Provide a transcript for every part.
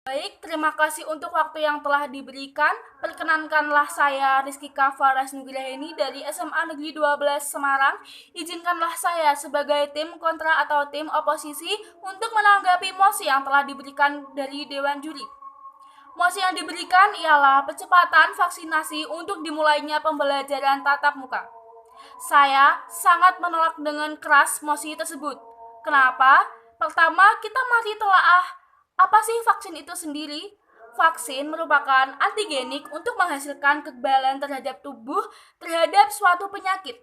Baik, terima kasih untuk waktu yang telah diberikan. Perkenankanlah saya Rizky Faras Nugraheni dari SMA Negeri 12 Semarang. Izinkanlah saya sebagai tim kontra atau tim oposisi untuk menanggapi mosi yang telah diberikan dari Dewan Juri. Mosi yang diberikan ialah percepatan vaksinasi untuk dimulainya pembelajaran tatap muka. Saya sangat menolak dengan keras mosi tersebut. Kenapa? Pertama, kita mari telaah apa sih vaksin itu sendiri? Vaksin merupakan antigenik untuk menghasilkan kekebalan terhadap tubuh terhadap suatu penyakit.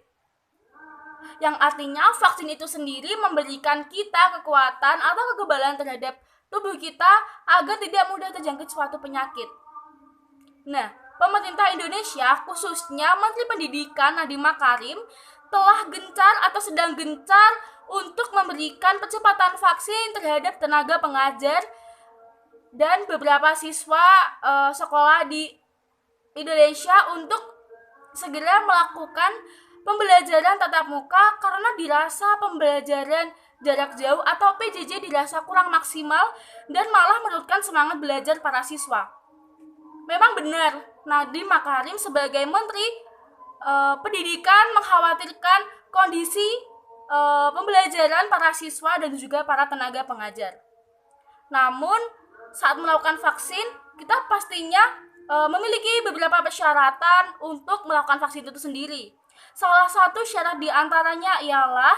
Yang artinya vaksin itu sendiri memberikan kita kekuatan atau kekebalan terhadap tubuh kita agar tidak mudah terjangkit suatu penyakit. Nah, pemerintah Indonesia, khususnya Menteri Pendidikan Nadiem Makarim, telah gencar atau sedang gencar untuk memberikan percepatan vaksin terhadap tenaga pengajar dan beberapa siswa sekolah di Indonesia untuk segera melakukan pembelajaran tatap muka karena dirasa pembelajaran jarak jauh atau PJJ dirasa kurang maksimal dan malah menurunkan semangat belajar para siswa. Memang benar, Nadiem Makarim sebagai Menteri Pendidikan mengkhawatirkan kondisi pembelajaran para siswa dan juga para tenaga pengajar. Namun, saat melakukan vaksin, kita pastinya memiliki beberapa persyaratan untuk melakukan vaksin itu sendiri. Salah satu syarat diantaranya ialah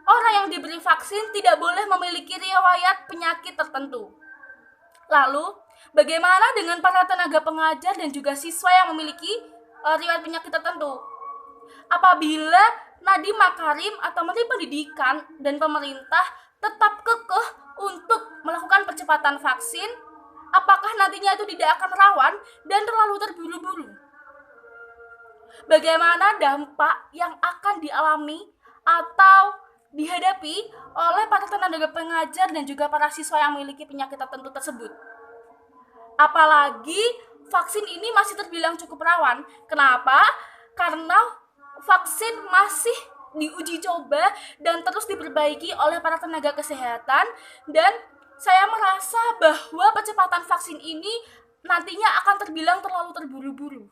orang yang diberi vaksin tidak boleh memiliki riwayat penyakit tertentu. Lalu, bagaimana dengan para tenaga pengajar dan juga siswa yang memiliki riwayat penyakit tertentu? Apabila Nadiem Makarim atau Menteri Pendidikan dan pemerintah tetap kekeh untuk melakukan percepatan vaksin, apakah nantinya itu tidak akan rawan dan terlalu terburu-buru? Bagaimana dampak yang akan dialami atau dihadapi oleh para tenaga pengajar dan juga para siswa yang memiliki penyakit tertentu tersebut? Apalagi vaksin ini masih terbilang cukup rawan. Kenapa? Karena vaksin masih diuji coba dan terus diperbaiki oleh para tenaga kesehatan, dan saya merasa bahwa percepatan vaksin ini nantinya akan terbilang terlalu terburu-buru.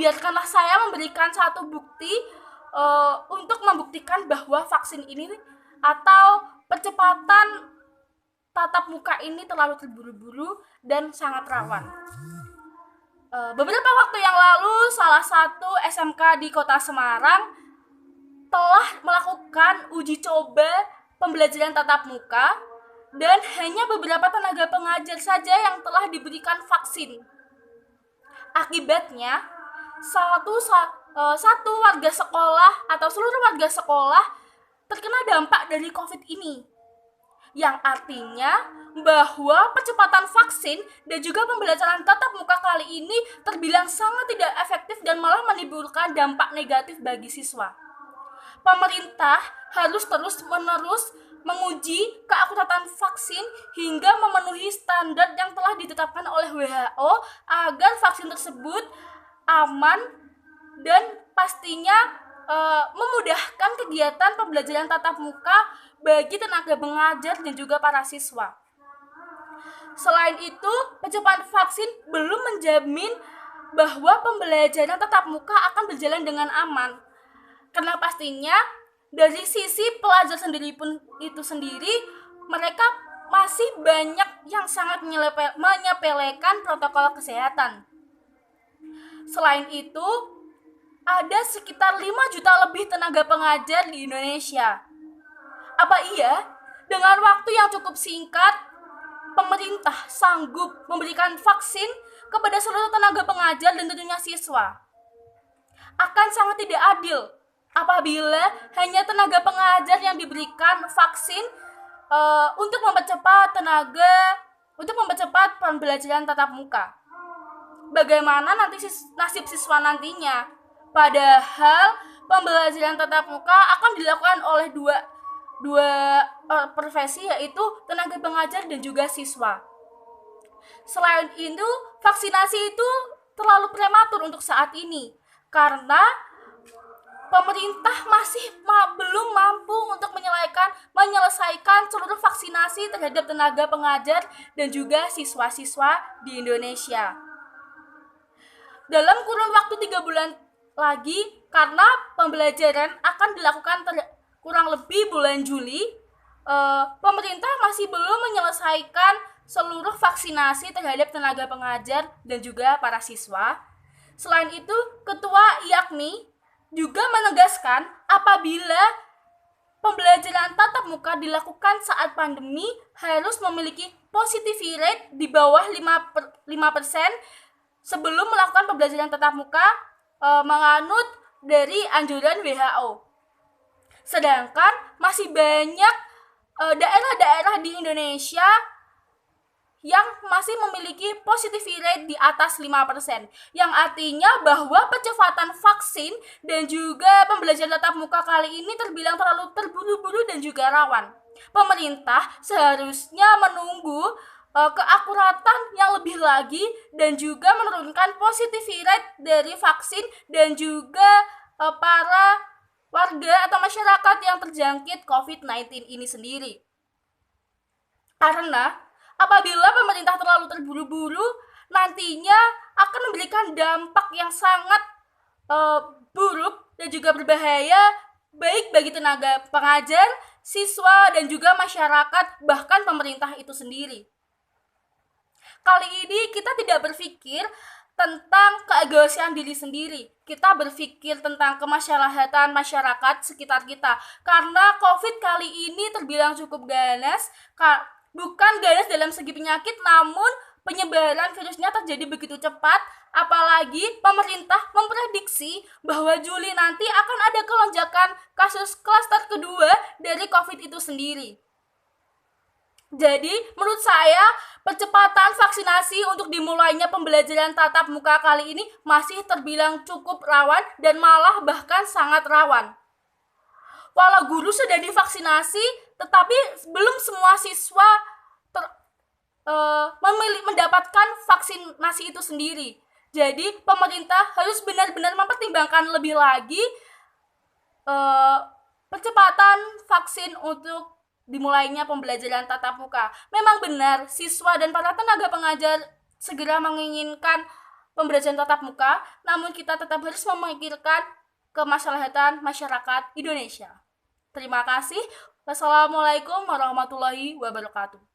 Biarkanlah saya memberikan satu bukti untuk membuktikan bahwa vaksin ini atau percepatan tatap muka ini terlalu terburu-buru dan sangat rawan. Beberapa waktu yang lalu, salah satu SMK di Kota Semarang telah melakukan uji coba pembelajaran tatap muka dan hanya beberapa tenaga pengajar saja yang telah diberikan vaksin. Akibatnya, satu warga sekolah atau seluruh warga sekolah terkena dampak dari COVID ini. Yang artinya bahwa percepatan vaksin dan juga pembelajaran tatap muka kali ini terbilang sangat tidak efektif dan malah menimbulkan dampak negatif bagi siswa. Pemerintah harus terus-menerus menguji keakuratan vaksin hingga memenuhi standar yang telah ditetapkan oleh WHO agar vaksin tersebut aman dan pastinya memudahkan kegiatan pembelajaran tatap muka bagi tenaga pengajar dan juga para siswa. Selain itu, percepatan vaksin belum menjamin bahwa pembelajaran tatap muka akan berjalan dengan aman. Karena pastinya dari sisi pelajar sendiri pun itu sendiri, mereka masih banyak yang sangat menyepelekan protokol kesehatan. Selain itu, ada sekitar 5 juta lebih tenaga pengajar di Indonesia. Apa iya, dengan waktu yang cukup singkat, pemerintah sanggup memberikan vaksin kepada seluruh tenaga pengajar dan tentunya siswa? Akan sangat tidak adil apabila hanya tenaga pengajar yang diberikan vaksin untuk mempercepat pembelajaran tatap muka. Bagaimana nanti nasib siswa nantinya? Padahal pembelajaran tatap muka akan dilakukan oleh dua profesi, yaitu tenaga pengajar dan juga siswa. Selain itu, vaksinasi itu terlalu prematur untuk saat ini karena pemerintah masih belum mampu untuk menyelesaikan seluruh vaksinasi terhadap tenaga pengajar dan juga siswa-siswa di Indonesia. Dalam kurun waktu 3 bulan lagi, karena pembelajaran akan dilakukan kurang lebih bulan Juli, pemerintah masih belum menyelesaikan seluruh vaksinasi terhadap tenaga pengajar dan juga para siswa. Selain itu, Ketua IAKMI juga menegaskan apabila pembelajaran tatap muka dilakukan saat pandemi harus memiliki positivity rate di bawah 5% sebelum melakukan pembelajaran tatap muka menganut dari anjuran WHO. Sedangkan masih banyak daerah-daerah di Indonesia yang masih memiliki positivity rate di atas 5%, yang artinya bahwa percepatan vaksin dan juga pembelajaran tatap muka kali ini terbilang terlalu terburu-buru dan juga rawan. Pemerintah seharusnya menunggu keakuratan yang lebih lagi dan juga menurunkan positivity rate dari vaksin dan juga para warga atau masyarakat yang terjangkit COVID-19 ini sendiri. Karena apabila pemerintah terlalu terburu-buru, nantinya akan memberikan dampak yang sangat buruk dan juga berbahaya baik bagi tenaga pengajar, siswa, dan juga masyarakat, bahkan pemerintah itu sendiri. Kali ini kita tidak berpikir tentang keegoisan diri sendiri. Kita berpikir tentang kemaslahatan masyarakat sekitar kita. Karena COVID kali ini terbilang cukup ganas, bukan ganas dalam segi penyakit, namun penyebaran virusnya terjadi begitu cepat. Apalagi pemerintah memprediksi bahwa Juli nanti akan ada kelonjakan kasus klaster kedua dari COVID itu sendiri. Jadi, menurut saya, percepatan vaksinasi untuk dimulainya pembelajaran tatap muka kali ini masih terbilang cukup rawan dan malah bahkan sangat rawan. Walau guru sudah divaksinasi, tetapi belum semua siswa mendapatkan vaksinasi itu sendiri. Jadi, pemerintah harus benar-benar mempertimbangkan lebih lagi percepatan vaksin untuk dimulainya pembelajaran tatap muka. Memang benar, siswa dan para tenaga pengajar segera menginginkan pembelajaran tatap muka, namun kita tetap harus memikirkan kemaslahatan masyarakat Indonesia. Terima kasih. Wassalamualaikum warahmatullahi wabarakatuh.